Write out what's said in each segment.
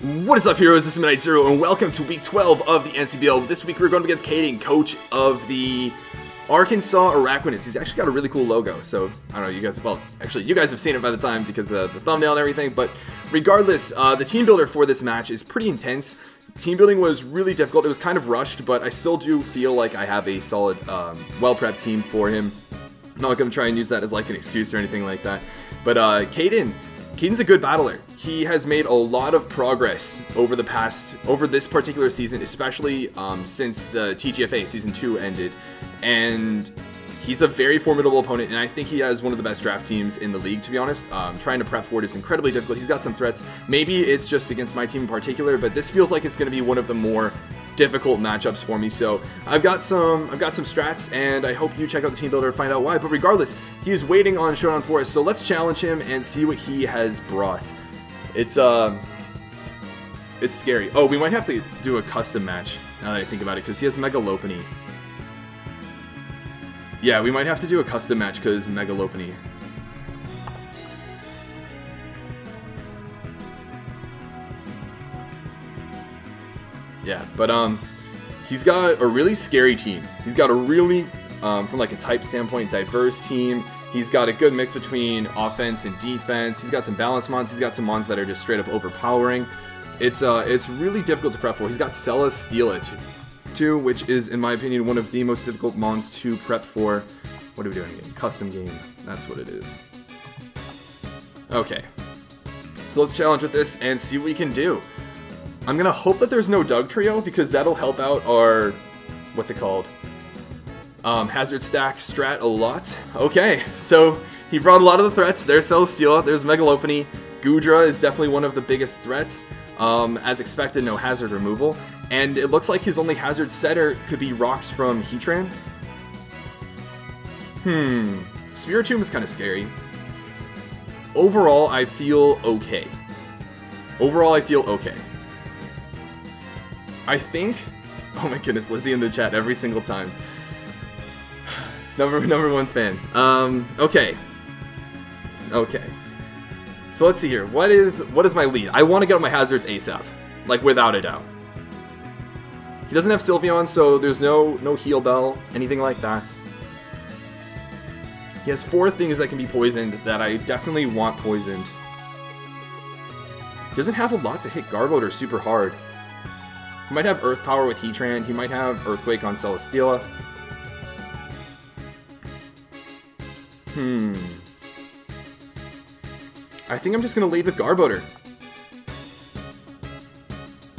What is up, heroes? This is Midnight Zero, and welcome to week 12 of the NCPL. This week we're going against Caden, coach of the Arkansas Araquanids. He's actually got a really cool logo, so I don't know, you guys, well, actually, you guys have seen it by the time because of the thumbnail and everything, but regardless, the team builder for this match is pretty intense. Team building was really difficult. It was kind of rushed, but I still do feel like I have a solid, well-prepped team for him. I'm not going to try and use that as like an excuse or anything like that, but Caden's a good battler. He has made a lot of progress over this particular season, especially since the TGFA Season 2 ended, and he's a very formidable opponent, and I think he has one of the best draft teams in the league, to be honest. Trying to prep for it is incredibly difficult. He's got some threats. Maybe it's just against my team in particular, but this feels like it's going to be one of the more difficult matchups for me. So I've got some strats, and I hope you check out the team builder to find out why. But regardless, he is waiting on Showdown for us, so let's challenge him and see what he has brought. It's scary. Oh, we might have to do a custom match now that I think about it, because he has Megalopony. Yeah, we might have to do a custom match because Megalopony. Yeah, but he's got a really scary team. He's got a really, from like a type standpoint, diverse team. He's got a good mix between offense and defense. He's got some balanced mons. He's got some mons that are just straight up overpowering. It's really difficult to prep for. He's got Celesteela too, which is, in my opinion, one of the most difficult mons to prep for. What are we doing again? Custom game. That's what it is. Okay. So let's challenge with this and see what we can do. I'm going to hope that there's no Doug Trio, because that'll help out our, what's it called? Hazard stack strat a lot. Okay, so he brought a lot of the threats. There's Celesteela, there's Megalopony. Goodra is definitely one of the biggest threats. As expected, no hazard removal. And it looks like his only hazard setter could be rocks from Heatran. Spiritomb is kind of scary. Overall, I feel okay. I think, oh my goodness, Lizzie in the chat every single time. Number one fan. Okay. So let's see here. What is my lead? I want to get up my hazards ASAP, like without a doubt. He doesn't have Sylveon, so there's no heal bell, anything like that. He has 4 things that can be poisoned that I definitely want poisoned. He doesn't have a lot to hit Garbodor super hard. He might have Earth Power with Heatran. He might have Earthquake on Celesteela. I think I'm just going to lead with Garbodor.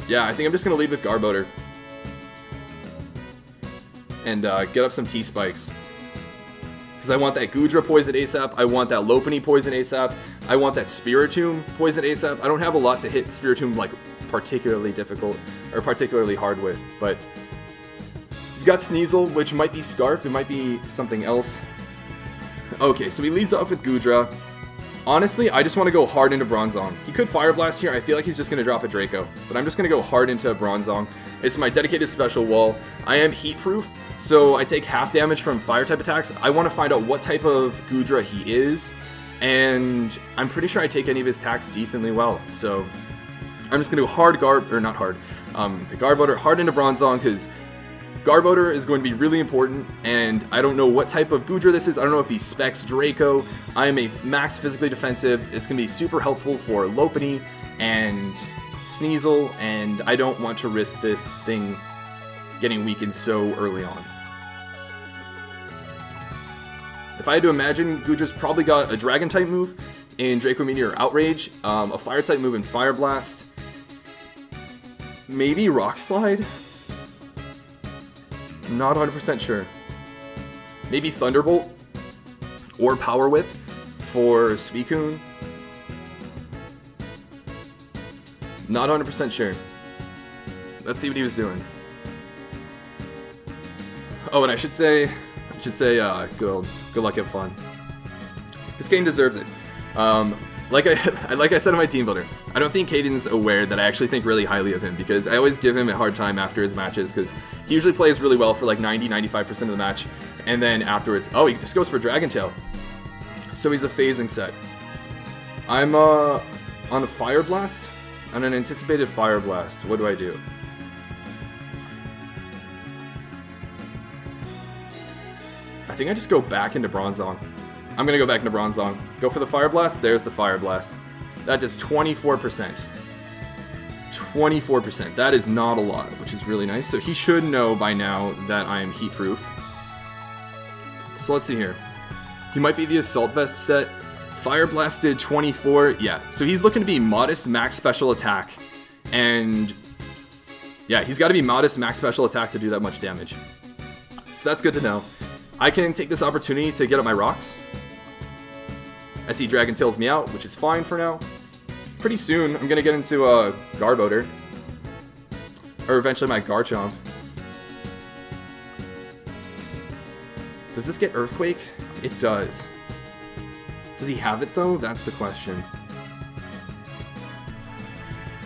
Yeah, I think I'm just going to lead with Garbodor. And get up some T-Spikes. Because I want that Goodra poison ASAP. I want that Lopunny poison ASAP. I want that Spiritomb poison ASAP. I don't have a lot to hit Spiritomb like particularly difficult or particularly hard with, but he's got Sneasel, which might be Scarf. It might be something else. Okay, so he leads off with Goodra. Honestly, I just want to go hard into Bronzong. He could Fire Blast here. I feel like he's just going to drop a Draco, but I'm just going to go hard into Bronzong. It's my dedicated special wall. I am heat proof, so I take half damage from fire type attacks. I want to find out what type of Goodra he is, and I'm pretty sure I take any of his attacks decently well. So I'm just going to go hard Garbodor, hard into Bronzong, because Garbodor is going to be really important, and I don't know what type of Goodra this is. I don't know if he specs Draco. I am a max physically defensive. It's going to be super helpful for Lopunny and Sneasel, and I don't want to risk this thing getting weakened so early on. If I had to imagine, Goodra's probably got a Dragon-type move in Draco Meteor Outrage, a Fire-type move in Fire Blast, maybe Rock Slide? Not 100% sure. Maybe Thunderbolt or Power Whip for Suicune. Not 100% sure. Let's see what he was doing. Oh, and I should say, good luck, have fun. This game deserves it. Like I said in my team builder, I don't think Caden's aware that I actually think really highly of him, because I always give him a hard time after his matches, because he usually plays really well for like 90-95% of the match, and then afterwards, oh, he just goes for Dragon Tail. So he's a phasing set. I'm on a Fire Blast. On an anticipated Fire Blast, what do I do? I think I just go back into Bronzong. I'm gonna go back into Bronzong. Go for the Fire Blast, there's the Fire Blast. That does 24%. 24%, that is not a lot, which is really nice. So he should know by now that I am heat proof. So let's see here. He might be the Assault Vest set. Fire Blast did 24, yeah. So he's looking to be modest max special attack. And yeah, he's gotta be modest max special attack to do that much damage. So that's good to know. I can take this opportunity to get up my rocks. I see Dragon Tails me out, which is fine for now. Pretty soon, I'm gonna get into a Garbodor. Or eventually my Garchomp. Does this get Earthquake? It does. Does he have it though? That's the question.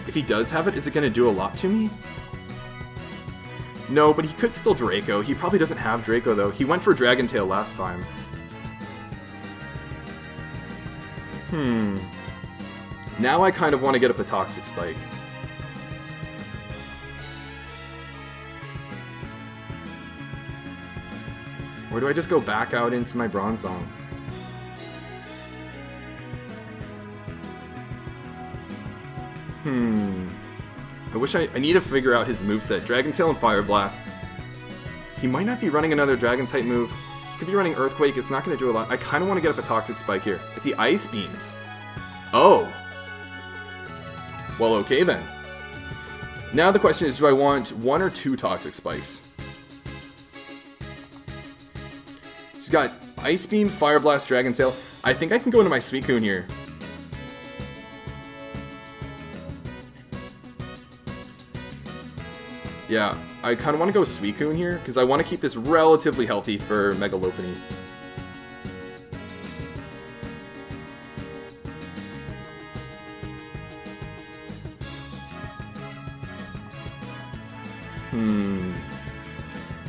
If he does have it, is it gonna do a lot to me? No, but he could still Draco. He probably doesn't have Draco though. He went for Dragon Tail last time. Now I kind of want to get up a Toxic Spike. Or do I just go back out into my Bronzong? I wish I need to figure out his moveset. Dragon Tail and Fire Blast. He might not be running another Dragon-type move. He could be running Earthquake. It's not going to do a lot. I kind of want to get up a Toxic Spike here. I see Ice Beams. Oh. Well, okay then. Now the question is, do I want 1 or 2 Toxic Spikes? He's got Ice Beam, Fire Blast, Dragon Tail. I think I can go into my Suicune here. Yeah, I kind of want to go Suicune here, because I want to keep this relatively healthy for Mega Lopunny.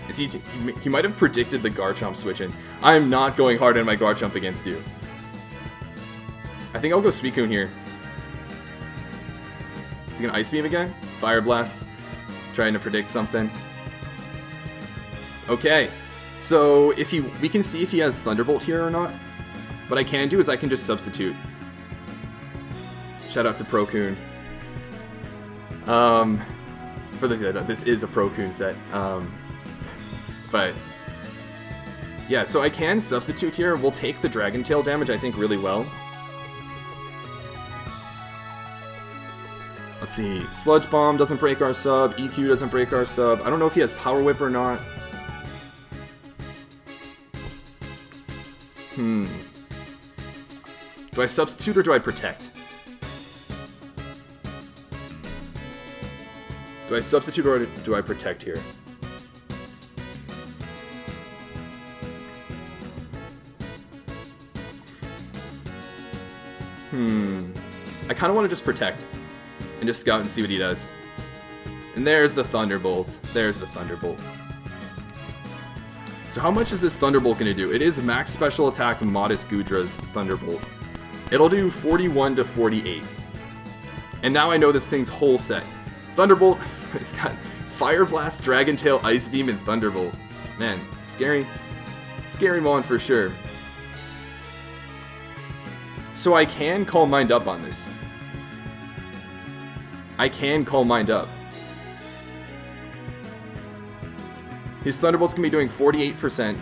Is he might have predicted the Garchomp switch in. I'm not going hard on my Garchomp against you. I think I'll go Suicune here. Is he gonna Ice Beam again? Fire Blasts. Trying to predict something. Okay, so if we can see if he has Thunderbolt here or not. What I can do is I can just substitute. Shout out to Procoon. For those that don't, this is a Procoon set. But yeah, so I can substitute here. We'll take the Dragon Tail damage, I think, really well. Let's see, Sludge Bomb doesn't break our sub, EQ doesn't break our sub. I don't know if he has Power Whip or not. Do I substitute or do I protect? Do I substitute or do I protect here? I kind of want to just protect. And just scout and see what he does. And there's the Thunderbolt. There's the Thunderbolt. So how much is this Thunderbolt going to do? It is max special attack Modest Gudra's Thunderbolt. It'll do 41 to 48. And now I know this thing's whole set. Thunderbolt, it's got Fire Blast, Dragon Tail, Ice Beam, and Thunderbolt. Man, scary. Scary mon for sure. So I can Calm Mind up on this. I can Calm Mind up. His Thunderbolt's gonna be doing 48%.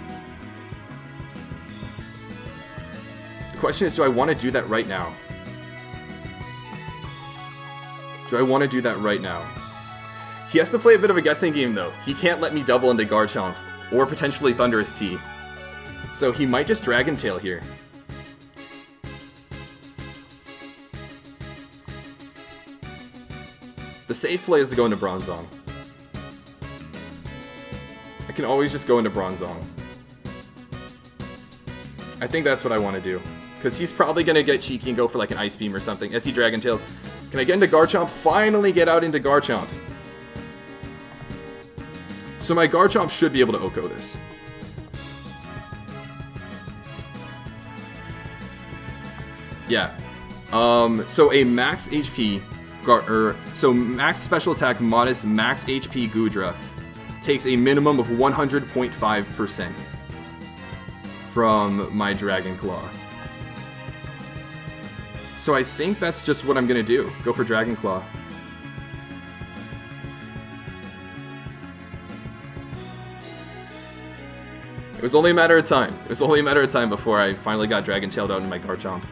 The question is, do I want to do that right now? Do I want to do that right now? He has to play a bit of a guessing game though. He can't let me double into Garchomp, or potentially Thunderous T. So he might just Dragon Tail here. The safe play is to go into Bronzong. I can always just go into Bronzong. I think that's what I want to do. Because he's probably going to get cheeky and go for like an Ice Beam or something as he Dragon Tails. Can I get into Garchomp? Finally get out into Garchomp. So my Garchomp should be able to OHKO this. Yeah. So a max HP So max special attack, modest, max HP Gudra takes a minimum of 100.5% from my Dragon Claw. So I think that's just what I'm gonna do. Go for Dragon Claw. It was only a matter of time. It was only a matter of time before I finally got Dragon Tailed out in my Garchomp.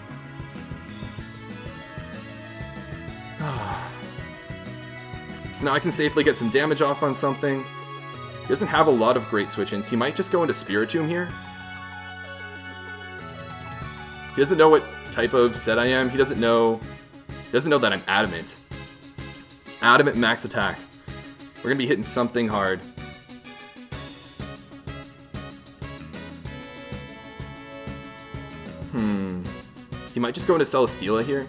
So now I can safely get some damage off on something. He doesn't have a lot of great switch-ins. He might just go into Spiritomb here. He doesn't know what type of set I am. He doesn't know that I'm Adamant. Adamant max attack. We're gonna be hitting something hard. He might just go into Celesteela here.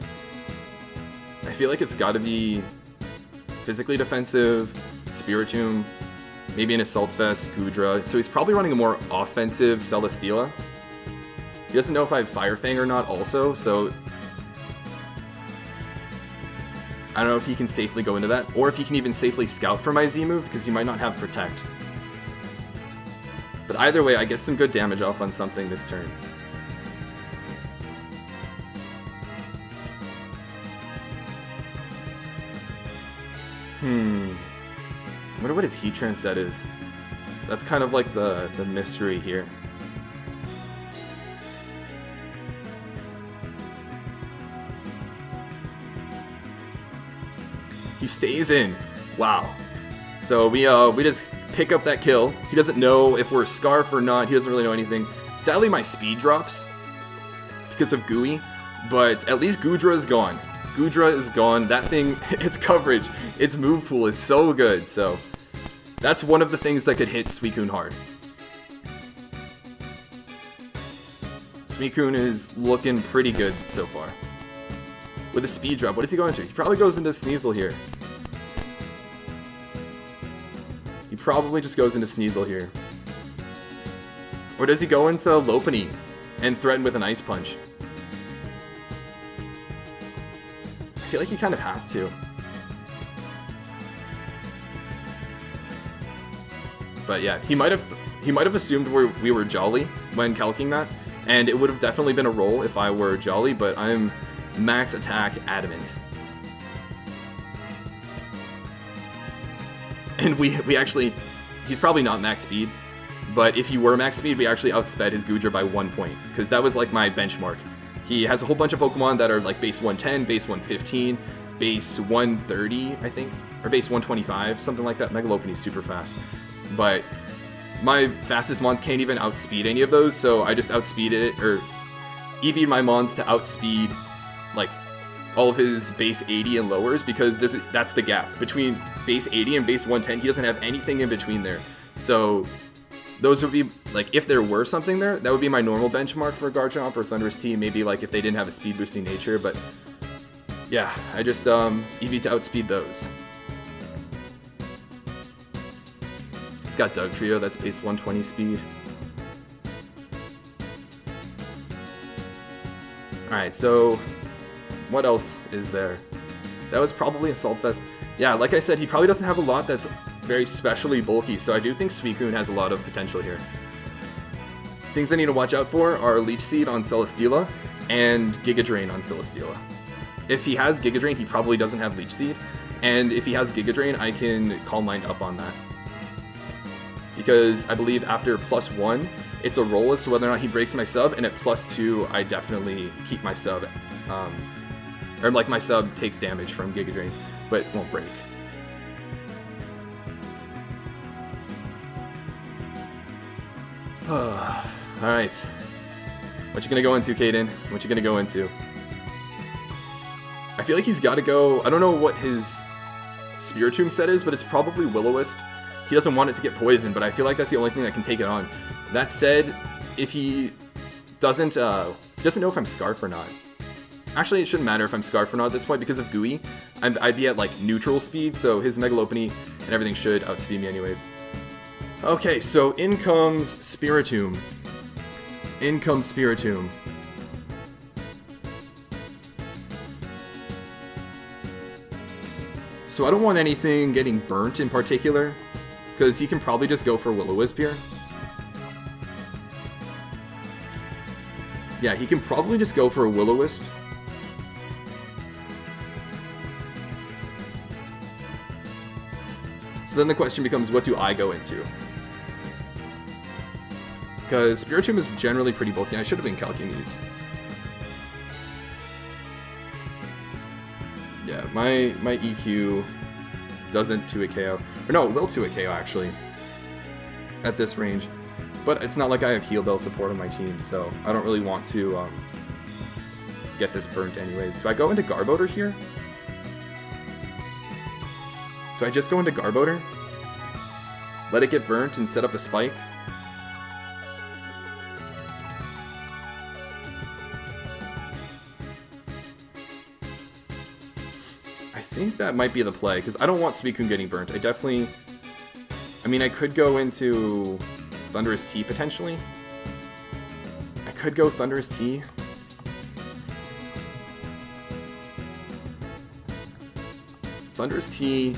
I feel like it's gotta be physically defensive, Spiritomb, maybe an Assault Vest, Gudra. So he's probably running a more offensive Celesteela. He doesn't know if I have Fire Fang or not also, so I don't know if he can safely go into that, or if he can even safely scout for my Z move, because he might not have Protect. But either way, I get some good damage off on something this turn. I wonder what his Heatran set is. That's kind of like the mystery here. He stays in. Wow. So we just pick up that kill. He doesn't know if we're Scarf or not. He doesn't really know anything. Sadly, my speed drops because of Gooey, but at least Gudra is gone. Gudra is gone. That thing, its coverage, its move pool is so good. So that's one of the things that could hit Suicune hard. Suicune is looking pretty good so far. With a speed drop, what does he go into? He probably goes into Sneasel here. He probably just goes into Sneasel here. Or does he go into Lopunny and threaten with an Ice Punch? I feel like he kind of has to. But yeah, he might have assumed we were Jolly when calcing that, and it would have definitely been a roll if I were Jolly, but I'm max attack Adamant. And we actually, he's probably not max speed, but if he were max speed, we actually outsped his Gudra by 1 point, because that was like my benchmark. He has a whole bunch of Pokemon that are like base 110, base 115, base 130, I think, or base 125, something like that. Mega Lopunny's super fast. But my fastest Mons can't even outspeed any of those, so I just outspeeded it, or EV'd my Mons to outspeed like all of his base 80 and lowers, because that's the gap between base 80 and base 110. He doesn't have anything in between there. So those would be, like, if there were something there, that would be my normal benchmark for Garchomp or Thundurus T, maybe like if they didn't have a speed boosting nature, but yeah, I just EV'd to outspeed those. It's got Doug Trio, that's base 120 speed. Alright, so what else is there? That was probably Assault Vest. Yeah, like I said, he probably doesn't have a lot that's very specially bulky, so I do think Suicune has a lot of potential here. Things I need to watch out for are Leech Seed on Celesteela and Giga Drain on Celesteela. If he has Giga Drain, he probably doesn't have Leech Seed, and if he has Giga Drain, I can Calm Mind up on that. Because I believe after +1, it's a roll as to whether or not he breaks my sub, and at +2, I definitely keep my sub, or like my sub takes damage from Giga Drain, but won't break. Alright. What you gonna go into, Caden? What you gonna go into? I feel like he's gotta go, I don't know what his Spiritomb set is, but it's probably Will-O-Wisp. He doesn't want it to get poisoned, but I feel like that's the only thing that can take it on. That said, if he doesn't know if I'm Scarf or not. Actually, it shouldn't matter if I'm Scarf or not at this point because of Gooey. I'd be at like neutral speed, so his Mega Lopunny and everything should outspeed me anyways. Okay, so in comes Spiritomb. In comes Spiritomb. So I don't want anything getting burnt in particular, because he can probably just go for Will-O-Wisp here. Yeah, he can probably just go for a Will-O-Wisp. So then the question becomes, what do I go into? Because Spiritomb is generally pretty bulky. I should have been calculating these. Yeah, my EQ doesn't 2-hit KO. Or no, it will 2-hit KO actually. At this range. But it's not like I have Heal Bell support on my team, so I don't really want to get this burnt anyways. Do I go into Garbodor here? Do I just go into Garbodor? Let it get burnt and set up a spike? I think that might be the play, because I don't want Suicune getting burnt. I mean, I could go into Thundurus T potentially. I could go Thundurus T. Thundurus T.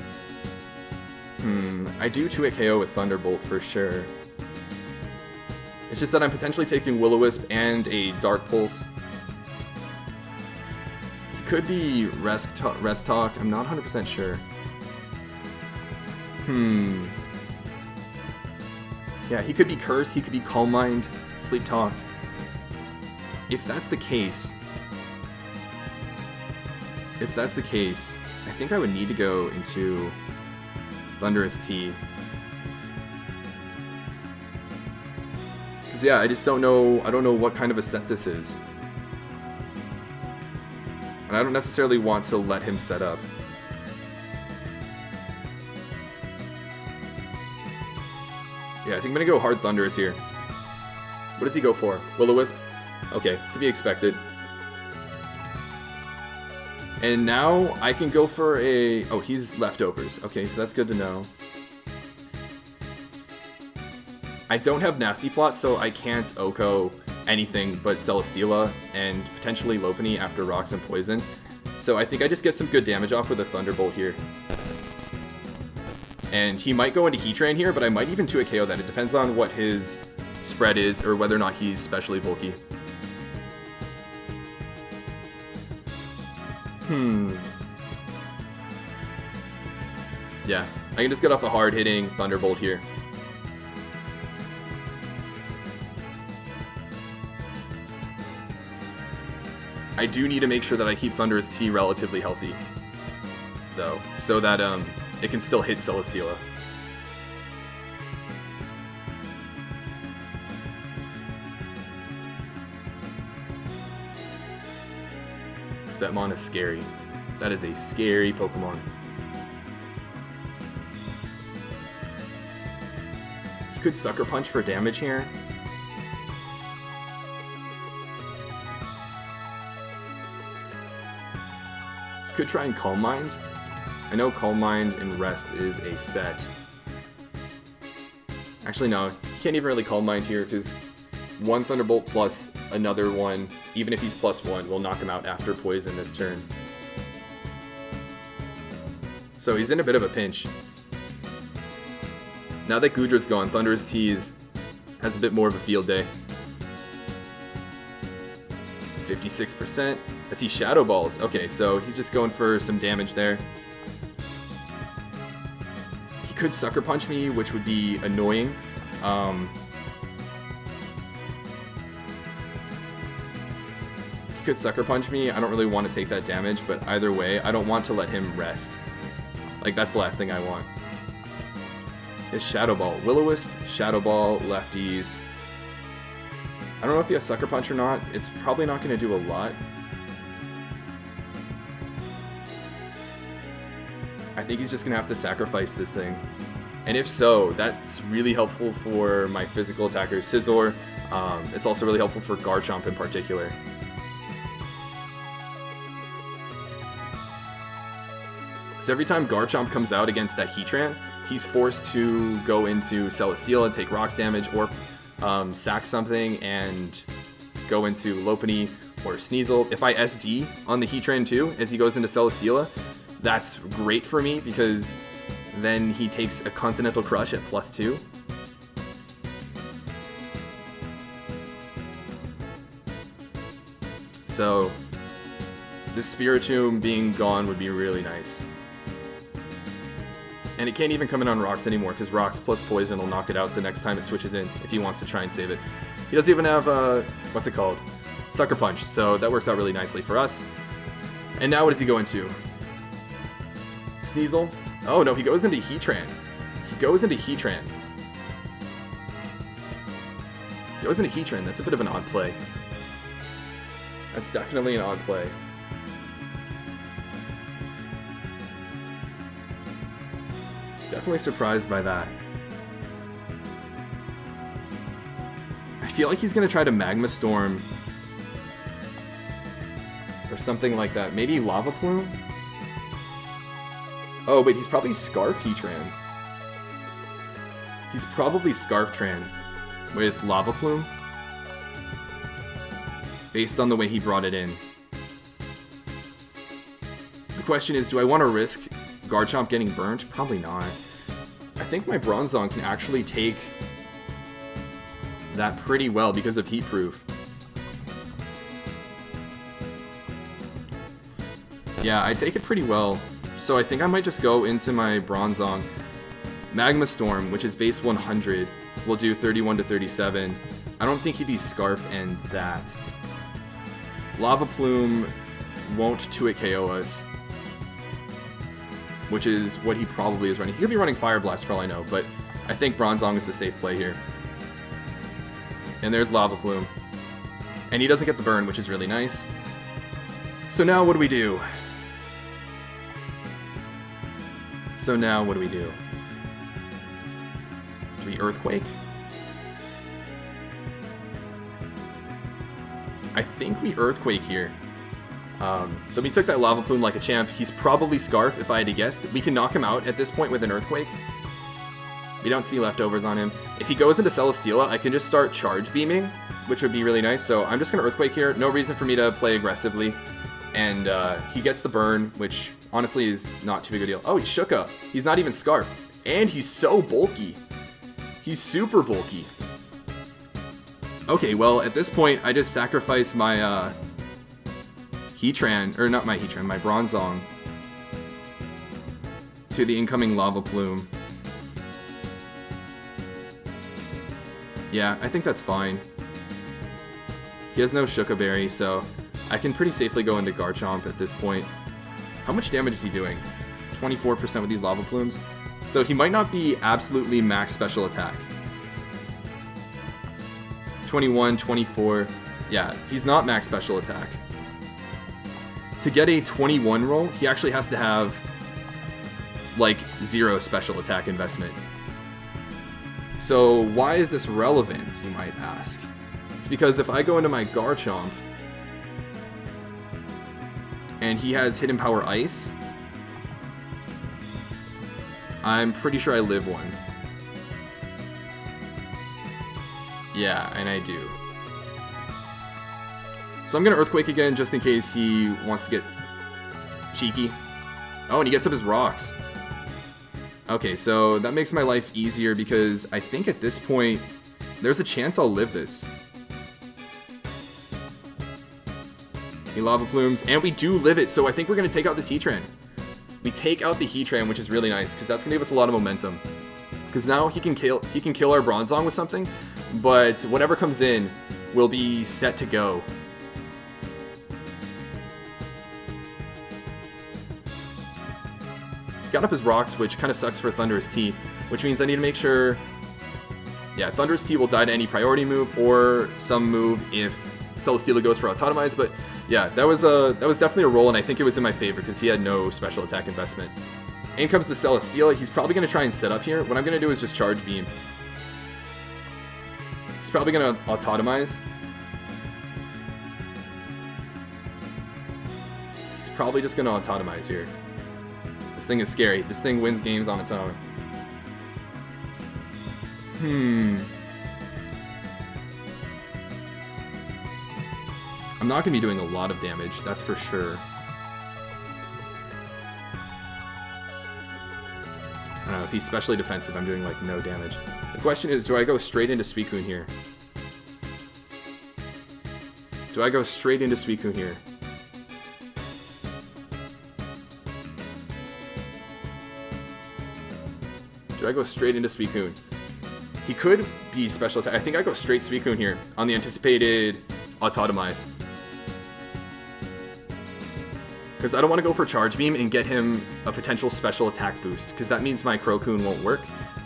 I do 2-hit KO with Thunderbolt for sure. It's just that I'm potentially taking Will-O-Wisp and a Dark Pulse. He could be Rest Talk. I'm not 100% sure. Yeah, he could be Curse, he could be Calm Mind, Sleep Talk. If that's the case, I think I would need to go into Thundurus T. Because yeah, I just don't know, what kind of a set this is. And I don't necessarily want to let him set up. Yeah, I think I'm gonna go Hard Thundurus here. What does he go for? Will-O-Wisp? Okay, to be expected. And now I can go for a... Oh, he's Leftovers. Okay, so that's good to know. I don't have Nasty Plot, so I can't Oko anything but Celesteela and potentially Lopunny after Rocks and Poison. So I think I just get some good damage off with a Thunderbolt here. And he might go into Heatran here, but I might even 2-hit KO that. It depends on what his spread is or whether or not he's specially bulky. Yeah, I can just get off a hard-hitting Thunderbolt here. I do need to make sure that I keep Thundurus T relatively healthy, though, so that it can still hit Celesteela. Because that mon is scary. That is a scary Pokemon. He could Sucker Punch for damage here. He could try and Calm Mind. I know Calm Mind and Rest is a set. Actually, no. He can't even really Calm Mind here, because one Thunderbolt plus another one, even if he's +1, will knock him out after Poison this turn. So he's in a bit of a pinch. Now that Goodra's gone, Thundurus T has a bit more of a field day. It's 56%. I see Shadow Balls. Okay, so he's just going for some damage there. He could Sucker Punch me, which would be annoying. He could Sucker Punch me. I don't really want to take that damage, but either way, I don't want to let him rest. Like, that's the last thing I want. His Shadow Ball. Will-O-Wisp, Shadow Ball, lefties. I don't know if he has Sucker Punch or not. It's probably not going to do a lot. I think he's just going to have to sacrifice this thing. And if so, that's really helpful for my physical attacker, Scizor. It's also really helpful for Garchomp in particular. Because every time Garchomp comes out against that Heatran, he's forced to go into Celesteela and take rocks damage, or sack something and go into Lopunny or Sneasel. If I SD on the Heatran too, as he goes into Celesteela, That's great for me because then he takes a Continental Crush at +2. So the Spiritomb being gone would be really nice. And it can't even come in on rocks anymore because rocks plus poison will knock it out the next time it switches in if he wants to try and save it. He doesn't even have, what's it called? Sucker Punch, so that works out really nicely for us. And now what does he go into? Sneasel? Oh no, he goes into Heatran. He goes into Heatran. Goes into Heatran, that's a bit of an odd play. That's definitely an odd play. Definitely surprised by that. I feel like he's going to try to Magma Storm or something like that. Maybe Lava Plume? Oh, wait, he's probably Scarf Heatran. He's probably Scarftran with Lava Plume. Based on the way he brought it in. The question is, do I want to risk Garchomp getting burnt? Probably not. I think my Bronzong can actually take that pretty well because of Heatproof. Yeah, I take it pretty well. So I think I might just go into my Bronzong. Magma Storm, which is base 100, will do 31 to 37. I don't think he'd be Scarf and that. Lava Plume won't 2-hit KO us, which is what he probably is running. He could be running Fire Blast for all I know, but I think Bronzong is the safe play here. And there's Lava Plume. And he doesn't get the burn, which is really nice. So now what do we do? Do we Earthquake? I think we Earthquake here. So we took that Lava Plume like a champ. He's probably Scarf, if I had to guess. We can knock him out at this point with an Earthquake. We don't see leftovers on him. If he goes into Celesteela, I can just start Charge Beaming, which would be really nice. So I'm just going to Earthquake here. No reason for me to play aggressively. And he gets the burn, which honestly is not too big a deal. Oh, he shook up. He's not even Scarf. And he's so bulky. He's super bulky. Okay, well, at this point, I just sacrifice my Heatran, or not my Heatran, my Bronzong to the incoming Lava Plume. Yeah, I think that's fine. He has no Shuka Berry, so I can pretty safely go into Garchomp at this point. How much damage is he doing? 24% with these Lava Plumes. So he might not be absolutely max special attack. 21, 24. Yeah, he's not max special attack. To get a 21 roll, he actually has to have like 0 special attack investment. So why is this relevant, you might ask? It's because if I go into my Garchomp and he has Hidden Power Ice, I'm pretty sure I live one. Yeah, and I do. So I'm going to Earthquake again just in case he wants to get cheeky. Oh, and he gets up his rocks. Okay, so that makes my life easier because I think at this point, there's a chance I'll live this. He Lava Plumes, and we do live it, so I think we're going to take out this Heatran. We take out the Heatran, which is really nice, because that's going to give us a lot of momentum. Because now he can kill our Bronzong with something, but whatever comes in will be set to go. Got up his rocks, which kind of sucks for Thunderous Tea, which means I need to make sure... Yeah, Thunderous Tea will die to any priority move, or some move if Celesteela goes for Autotomize, but yeah, that was definitely a roll, and I think it was in my favor because he had no special attack investment. In comes the Celesteela. He's probably going to try and set up here. What I'm going to do is just Charge Beam. He's probably going to Autotomize. He's probably just going to Autotomize here. This thing is scary. This thing wins games on its own. I'm not going to be doing a lot of damage, that's for sure. don't know, if he's specially defensive, I'm doing like no damage. The question is, do I go straight into Suicune here? Do I go straight into Suicune here? Do I go straight into Suicune? He could be special attack. I think I go straight Suicune here on the anticipated Autotomize. Because I don't want to go for Charge Beam and get him a potential special attack boost, because that means my Crocoon won't work.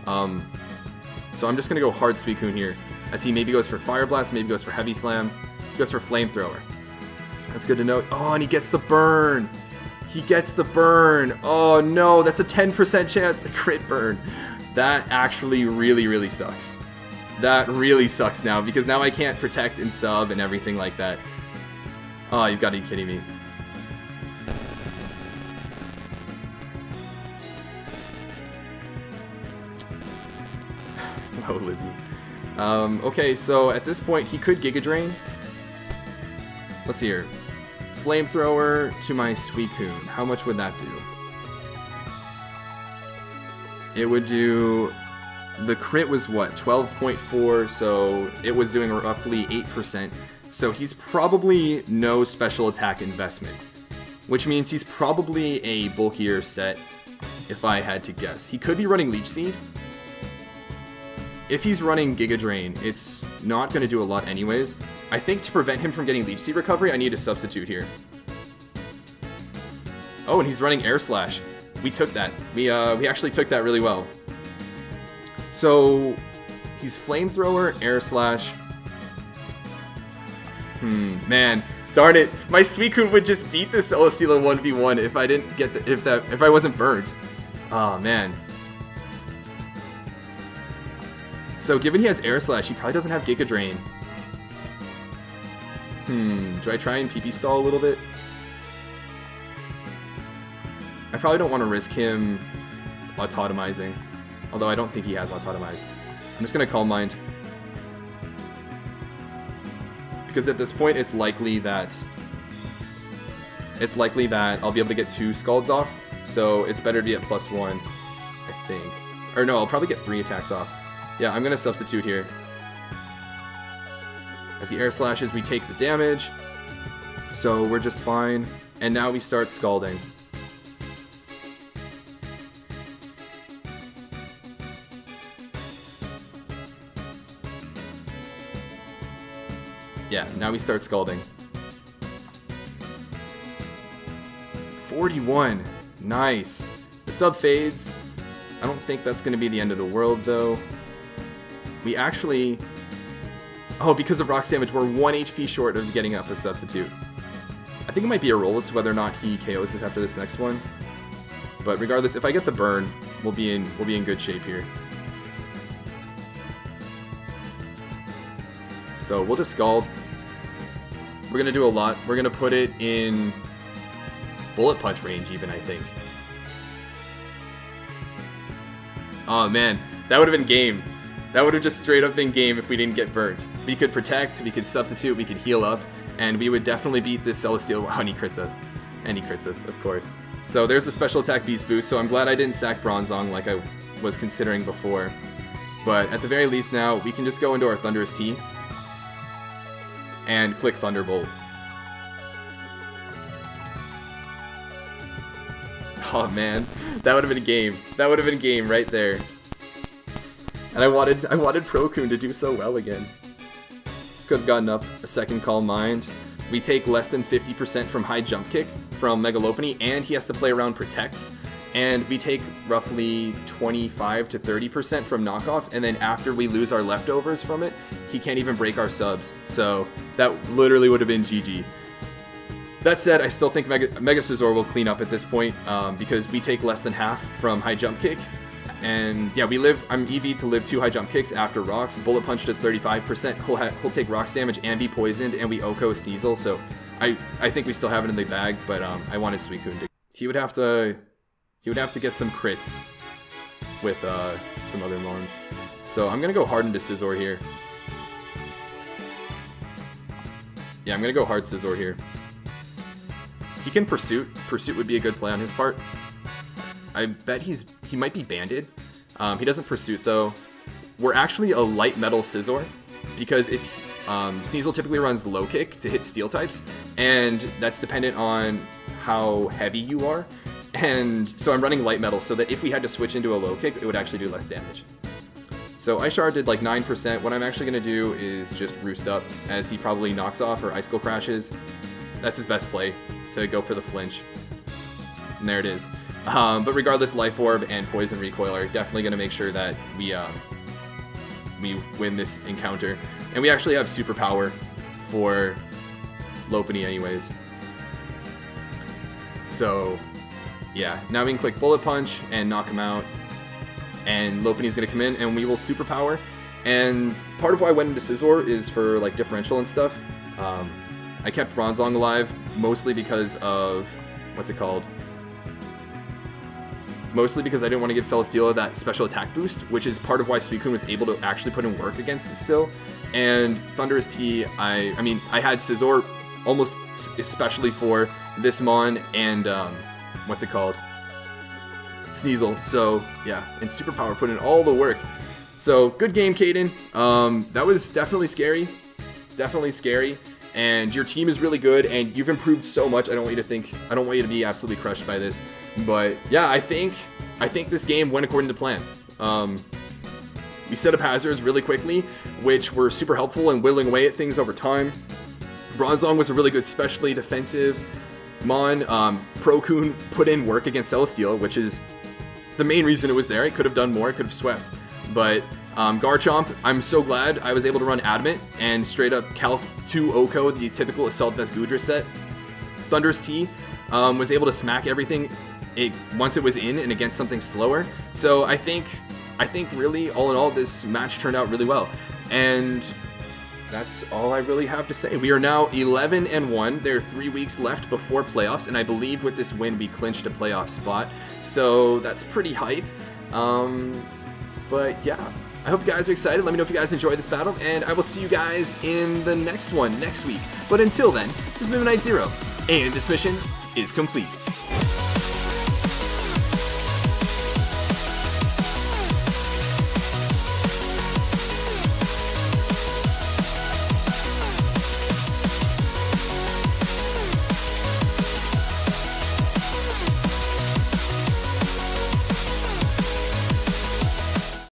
So I'm just going to go hard Suicune here, as he maybe goes for Fire Blast, maybe goes for Heavy Slam, goes for Flamethrower. That's good to know. Oh, and he gets the burn! He gets the burn! Oh no, that's a 10% chance to crit burn. That actually really, really sucks. That really sucks now, because now I can't protect and sub and everything like that. Oh, you've got to be kidding me. Oh, Lizzie. Okay, so at this point, he could Giga Drain. Let's see here. Flamethrower to my Suicune. How much would that do? It would do... The crit was what? 12.4, so it was doing roughly 8%. So he's probably no special attack investment, which means he's probably a bulkier set, if I had to guess. He could be running Leech Seed. If he's running Giga Drain, it's not going to do a lot anyways. I think to prevent him from getting Leech Seed recovery, I need a substitute here. Oh, and he's running Air Slash. We took that. We actually took that really well. So, he's Flamethrower, Air Slash. Man, darn it. My Suicune would just beat the Celesteela 1v1 if I didn't get the, if I wasn't burnt. Oh man. So given he has Air Slash, he probably doesn't have Giga Drain. Do I try and PP stall a little bit? I probably don't want to risk him Autotomizing. Although I don't think he has Autotomize. I'm just going to Calm Mind. Because at this point, it's likely that I'll be able to get 2 Scalds off. So it's better to be at +1, I think. Or no, I'll probably get 3 attacks off. Yeah, I'm going to substitute here. As he Air Slashes, we take the damage. So we're just fine. And now we start Scalding. Yeah, now we start Scalding. 41. Nice. The sub fades. I don't think that's going to be the end of the world, though. We actually... Oh, because of Rock's damage, we're 1 HP short of getting up a substitute. I think it might be a roll as to whether or not he KOs us after this next one. But regardless, if I get the burn, we'll be in good shape here. So we'll just Scald. We're going to do a lot. We're going to put it in Bullet Punch range even, I think. Oh man, that would have been game. That would have just straight up been game if we didn't get burnt. We could protect, we could substitute, we could heal up, and we would definitely beat this Celesteela. Wow, and he crits us. And he crits us, of course. So there's the special attack beast boost, so I'm glad I didn't sack Bronzong like I was considering before. But at the very least now, we can just go into our Thunderous T and click Thunderbolt. Oh man, that would have been a game. That would have been a game right there. And I wanted Procoon to do so well again. Could have gotten up a second Calm Mind. We take less than 50% from High Jump Kick from Mega Lopunny, and he has to play around Protects. And we take roughly 25 to 30% from Knockoff, and then after we lose our leftovers from it, he can't even break our subs. So that literally would have been GG. That said, I still think Mega Scizor will clean up at this point, because we take less than half from High Jump Kick. And yeah, I'm EV to live 2 High Jump Kicks after Rocks. Bullet Punch does 35%. He'll take Rocks damage and be poisoned, and we Oko Sneasel. So I think we still have it in the bag, but I wanted Suicune to... He would have to get some crits with some other Mons. So I'm gonna go hard into Scizor here. Yeah, I'm gonna go hard Scizor here. He can Pursuit. Pursuit would be a good play on his part. I bet he might be banded. He doesn't Pursuit though. We're actually a light metal Scizor, because if Sneasel typically runs low kick to hit steel types, and that's dependent on how heavy you are. And so I'm running light metal so that if we had to switch into a low kick, it would actually do less damage. So Ice Shard did like 9%. What I'm actually going to do is just Roost Up, as he probably knocks off or Icicle crashes. That's his best play, to go for the flinch. And there it is. But regardless, Life Orb and Poison Recoil are definitely going to make sure that we win this encounter. And we actually have Superpower for Lopunny anyways. So, yeah. Now we can click Bullet Punch and knock him out. And Lopunny's going to come in, and we will Superpower. And part of why I went into Scizor is for like differential and stuff. I kept Bronzong alive, mostly because of, what's it called? Mostly because I didn't want to give Celesteela that special attack boost, which is part of why Suicune was able to actually put in work against it still. And Thunderous T, I mean, I had Scizor almost especially for this Mon and, what's it called? Sneasel. So, yeah, and Superpower put in all the work. So, good game, Caden. That was definitely scary. Definitely scary. And your team is really good, and you've improved so much. I don't want you to be absolutely crushed by this. But yeah, I think this game went according to plan. We set up hazards really quickly, which were super helpful in whittling away at things over time. Bronzong was a really good specially defensive Mon. Pro-Kun put in work against Celesteela, which is the main reason it was there. It could have done more, it could have swept. But Garchomp, I'm so glad I was able to run Adamant and straight up Calc 2 Oko, the typical Assault Vest Gudra set. Thunderous T was able to smack everything once it was in and against something slower. So I think really, all in all, this match turned out really well. And that's all I really have to say. We are now 11-1. There are 3 weeks left before playoffs, and I believe with this win we clinched a playoff spot. So that's pretty hype. But yeah, I hope you guys are excited. Let me know if you guys enjoyed this battle, and I will see you guys in the next one next week. But until then, this has been Midnight Zero, and this mission is complete.